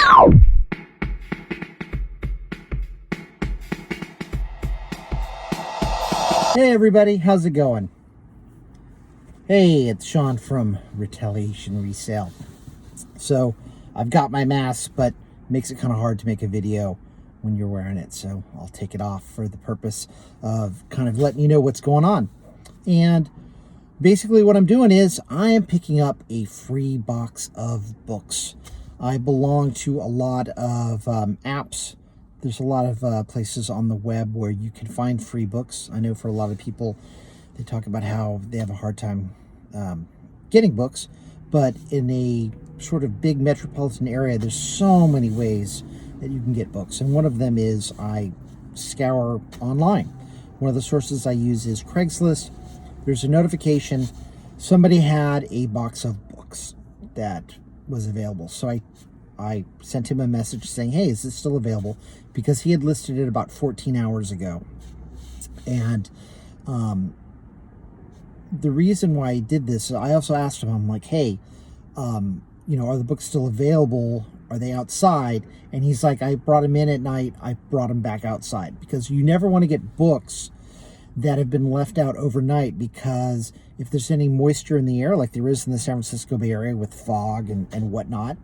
Hey everybody, how's it going? Hey, it's Sean from Retaliation Resale. So, I've got my mask, but it makes it kind of hard to make a video when you're wearing it. So, I'll take it off for the purpose of kind of letting you know what's going on. And basically what I'm doing is I am picking up a free box of books. I belong to a lot of apps. There's a lot of places on the web where you can find free books. I know for a lot of people, they talk about how they have a hard time getting books, but in a sort of big metropolitan area, there's so many ways that you can get books. And one of them is I scour online. One of the sources I use is Craigslist. There's a notification. Somebody had a box of books that was available. So I sent him a message saying, hey, is this still available? Because he had listed it about 14 hours ago. And the reason why he did this, I also asked him, I'm like, hey, are the books still available? Are they outside? And he's like, I brought them in at night. I brought them back outside. Because you never want to get books that have been left out overnight, because if there's any moisture in the air, like there is in the San Francisco Bay Area with fog and whatnot,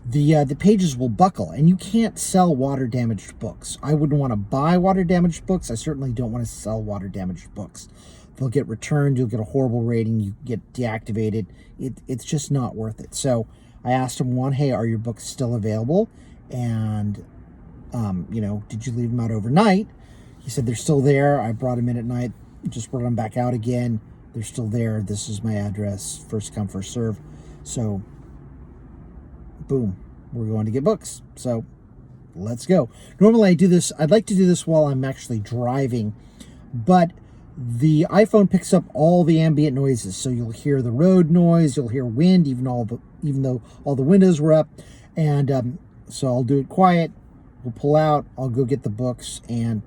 the pages will buckle, and you can't sell water-damaged books. I wouldn't want to buy water-damaged books. I certainly don't want to sell water-damaged books. They'll get returned. You'll get a horrible rating. You get deactivated. It's just not worth it. So I asked him, hey, are your books still available? And, did you leave them out overnight? He said they're still there. I brought them in at night. Just brought them back out again. They're still there. This is my address. First come, first serve. So boom, we're going to get books. So let's go. Normally I do this, I'd like to do this while I'm actually driving, but the iPhone picks up all the ambient noises. So you'll hear the road noise, you'll hear wind, even though all the windows were up. And so I'll do it quiet. We'll pull out, I'll go get the books, and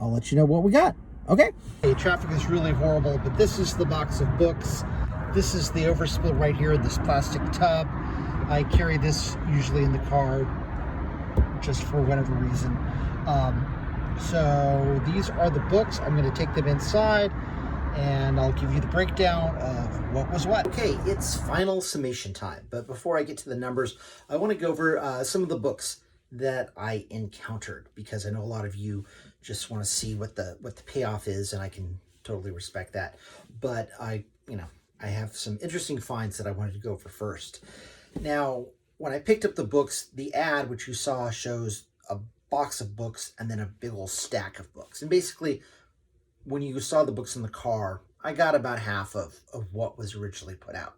I'll let you know what we got. Okay? Hey, traffic is really horrible, but this is the box of books. This is the overspill right here in this plastic tub. I carry this usually in the car just for whatever reason. So these are the books. I'm going to take them inside and I'll give you the breakdown of what was what. Okay, it's final summation time. But before I get to the numbers, I want to go over some of the books that I encountered, because I know a lot of you just want to see what the payoff is, and I can totally respect that. But I have some interesting finds that I wanted to go over first. Now, when I picked up the books, the ad, which you saw, shows a box of books and then a big old stack of books. And basically, when you saw the books in the car, I got about half of what was originally put out.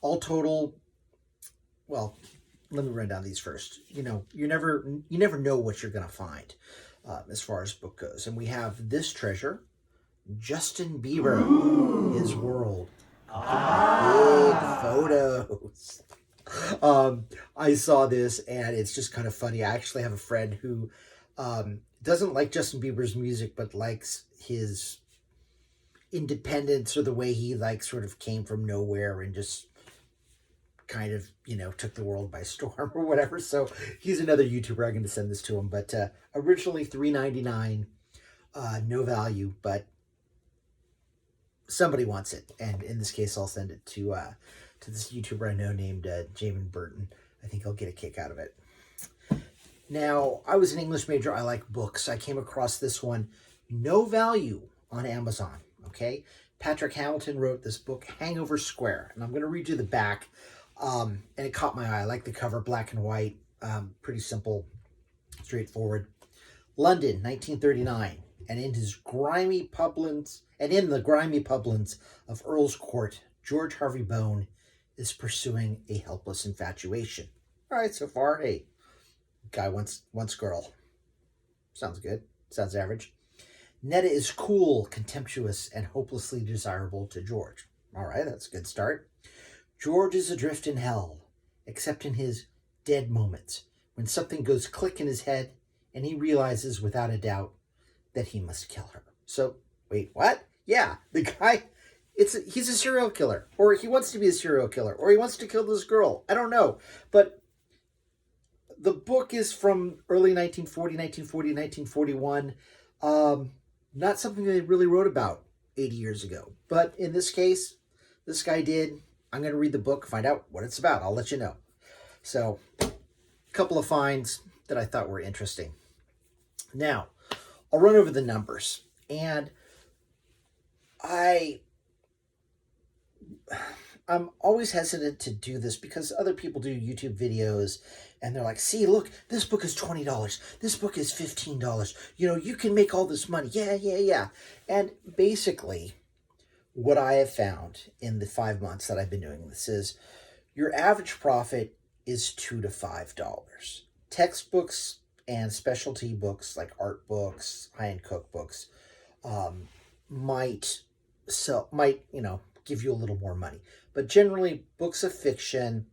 All total, well, let me run down these first. You never know what you're going to find as far as book goes. And we have this treasure, Justin Bieber, His World. Big photos. I saw this and it's just kind of funny. I actually have a friend who doesn't like Justin Bieber's music, but likes his independence, or the way he sort of came from nowhere and just kind of, took the world by storm or whatever. So he's another YouTuber. I'm going to send this to him. But originally $3.99, no value, but somebody wants it. And in this case, I'll send it to this YouTuber I know named Jaman Burton. I think he'll get a kick out of it. Now, I was an English major. I like books. I came across this one, no value, on Amazon. Okay, Patrick Hamilton wrote this book, Hangover Square, and I'm going to read you the back. And it caught my eye. I like the cover, black and white, pretty simple, straightforward. London, 1939, and in the grimy Publins of Earl's Court, George Harvey Bone is pursuing a helpless infatuation. All right, so far, hey, guy wants girl. Sounds good. Sounds average. Netta is cool, contemptuous, and hopelessly desirable to George. All right, that's a good start. George is adrift in hell, except in his dead moments, when something goes click in his head and he realizes without a doubt that he must kill her. So, wait, what? Yeah, the guy, he's a serial killer, or he wants to be a serial killer, or he wants to kill this girl. I don't know. But the book is from early 1940, 1941. Not something they really wrote about 80 years ago. But in this case, this guy did. I'm going to read the book, find out what it's about. I'll let you know. So, a couple of finds that I thought were interesting. Now, I'll run over the numbers. And I'm always hesitant to do this because other people do YouTube videos and they're like, see, look, this book is $20. This book is $15. You know, you can make all this money. Yeah. And basically, what I have found in the 5 months that I've been doing this is your average profit is $2 to $5. Textbooks and specialty books like art books, high-end cookbooks, might give you a little more money. But generally, books of fiction,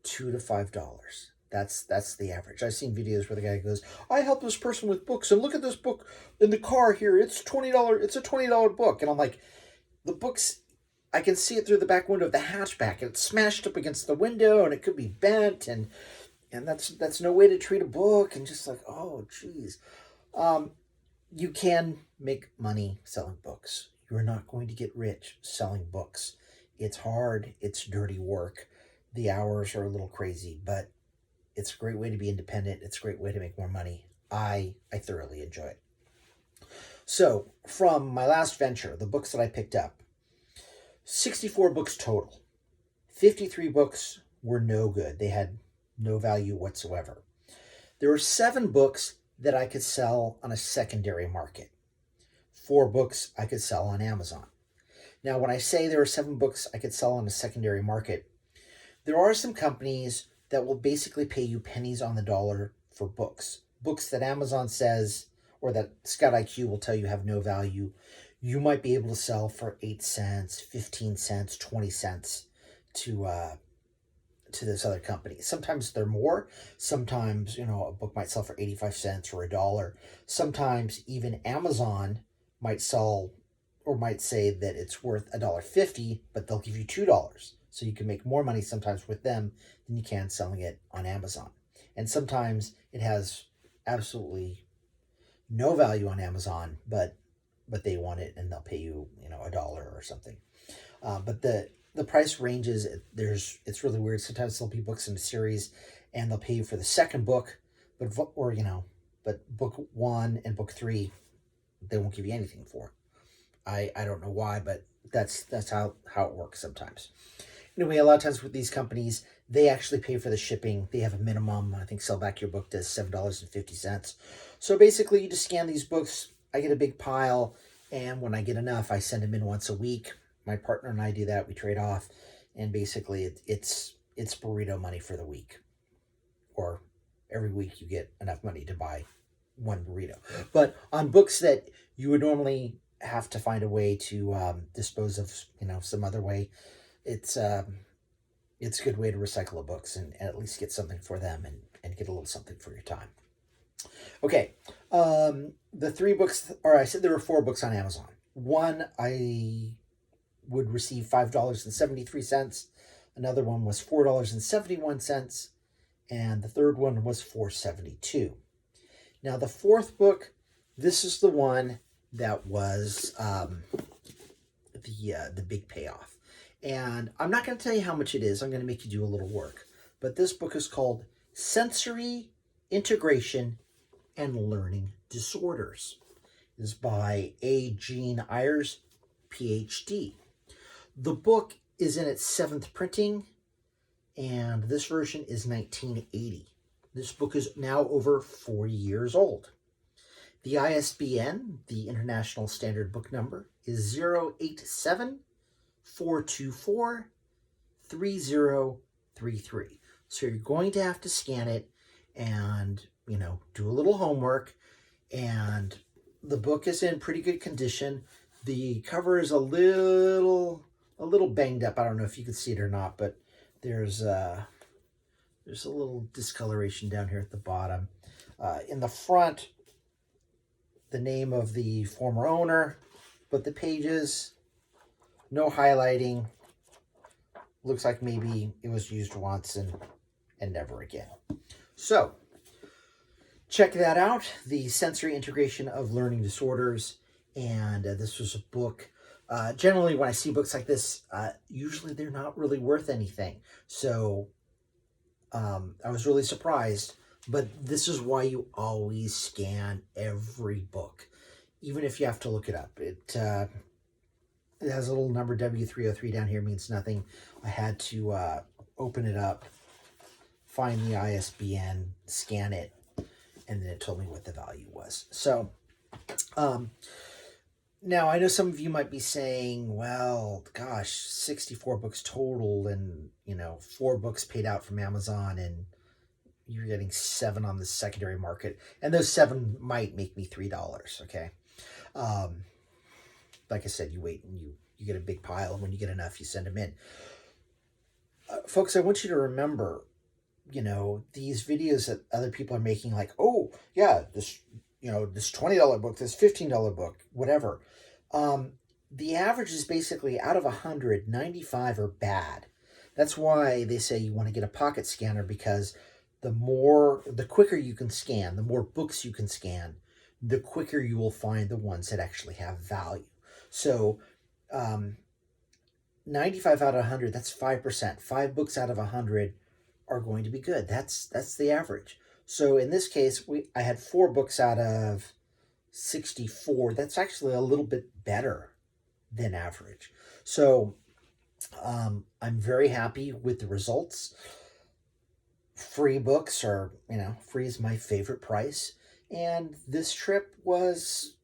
$2 to $5. That's the average. I've seen videos where the guy goes, I help this person with books, and look at this book in the car here. It's $20. It's a $20 book. And I'm like, the books, I can see it through the back window of the hatchback, and it's smashed up against the window, and it could be bent, and that's no way to treat a book. And just like, oh, geez. You can make money selling books. You're not going to get rich selling books. It's hard. It's dirty work. The hours are a little crazy, but it's a great way to be independent. It's a great way to make more money. I thoroughly enjoy it. So from my last venture, the books that I picked up, 64 books total. 53 books were no good. They had no value whatsoever. There were 7 books that I could sell on a secondary market. 4 books I could sell on Amazon. Now, when I say there are 7 books I could sell on a secondary market, there are some companies that will basically pay you pennies on the dollar for books. Books that Amazon says, or that Scout IQ will tell you have no value, you might be able to sell for 8 cents, 15 cents, 20 cents to this other company. Sometimes they're more. Sometimes, a book might sell for 85 cents or $1. Sometimes even Amazon might sell or might say that it's worth $1.50, but they'll give you $2. So you can make more money sometimes with them than you can selling it on Amazon. And sometimes it has absolutely no value on Amazon, but they want it and they'll pay you, $1 or something. But the price ranges, it's really weird. Sometimes there'll be books in a series and they'll pay you for the second book, but book 1 and book 3, they won't give you anything for. I don't know why, but that's how it works sometimes. Anyway, a lot of times with these companies, they actually pay for the shipping. They have a minimum. I think Sell Back Your Book does $7.50. So basically, you just scan these books. I get a big pile, and when I get enough, I send them in once a week. My partner and I do that. We trade off, and basically, it's burrito money for the week. Or every week, you get enough money to buy one burrito. But on books that you would normally have to find a way to dispose of, some other way, it's a good way to recycle the books and at least get something for them and get a little something for your time. Okay, the 3 books, or I said there were 4 books on Amazon. One, I would receive $5.73. Another one was $4.71. And the third one was $4.72. Now, the 4th book, this is the one that was the big payoff. And I'm not going to tell you how much it is. I'm going to make you do a little work. But this book is called Sensory Integration and Learning Disorders. It is by A. Jean Ayres, Ph.D. The book is in its 7th printing, and this version is 1980. This book is now over 40 years old. The ISBN, the International Standard Book Number, is 087-424-3033. So you're going to have to scan it and, do a little homework. And the book is in pretty good condition. The cover is a little banged up. I don't know if you can see it or not, but there's a little discoloration down here at the bottom. In the front, the name of the former owner, but the pages, no highlighting. Looks like maybe it was used once and never again. So check that out, The Sensory Integration of Learning Disorders. And this was a book. Generally, when I see books like this, usually they're not really worth anything. So I was really surprised. But this is why you always scan every book, even if you have to look it up. It has a little number W303 down here, means nothing. I had to open it up, find the ISBN, scan it, and then it told me what the value was. So now I know some of you might be saying, well, gosh, 64 books total, and 4 books paid out from Amazon, and you're getting 7 on the secondary market, and those 7 might make me $3. Okay. Like I said, you wait and you get a big pile, and when you get enough, you send them in. Folks, I want you to remember, these videos that other people are making, like, oh yeah, this $20 book, this $15 book, whatever. The average is basically, out of 100, 95 are bad. That's why they say you want to get a pocket scanner, because the quicker you can scan, the more books you can scan, the quicker you will find the ones that actually have value. So 95 out of 100, that's 5%. 5 books out of 100 are going to be good. That's the average. So in this case, I had 4 books out of 64. That's actually a little bit better than average. So I'm very happy with the results. Free books are, free is my favorite price. And this trip was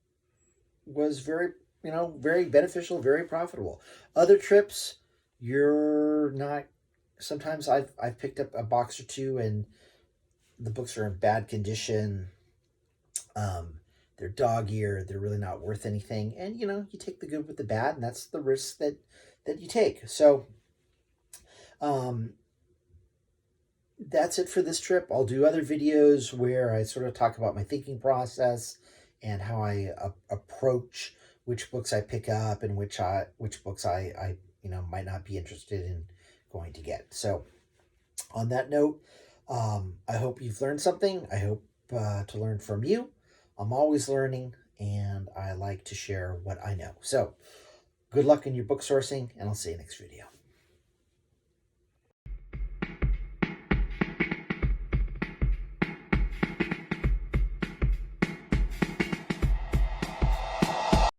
very, very beneficial, very profitable. Other trips, you're not. Sometimes I've picked up a box or 2, and the books are in bad condition. They're dog-eared. They're really not worth anything. And you take the good with the bad, and that's the risk that you take. So, that's it for this trip. I'll do other videos where I sort of talk about my thinking process and how I approach which books I pick up and which books I might not be interested in going to get. So on that note, I hope you've learned something. I hope to learn from you. I'm always learning, and I like to share what I know. So good luck in your book sourcing, and I'll see you next video.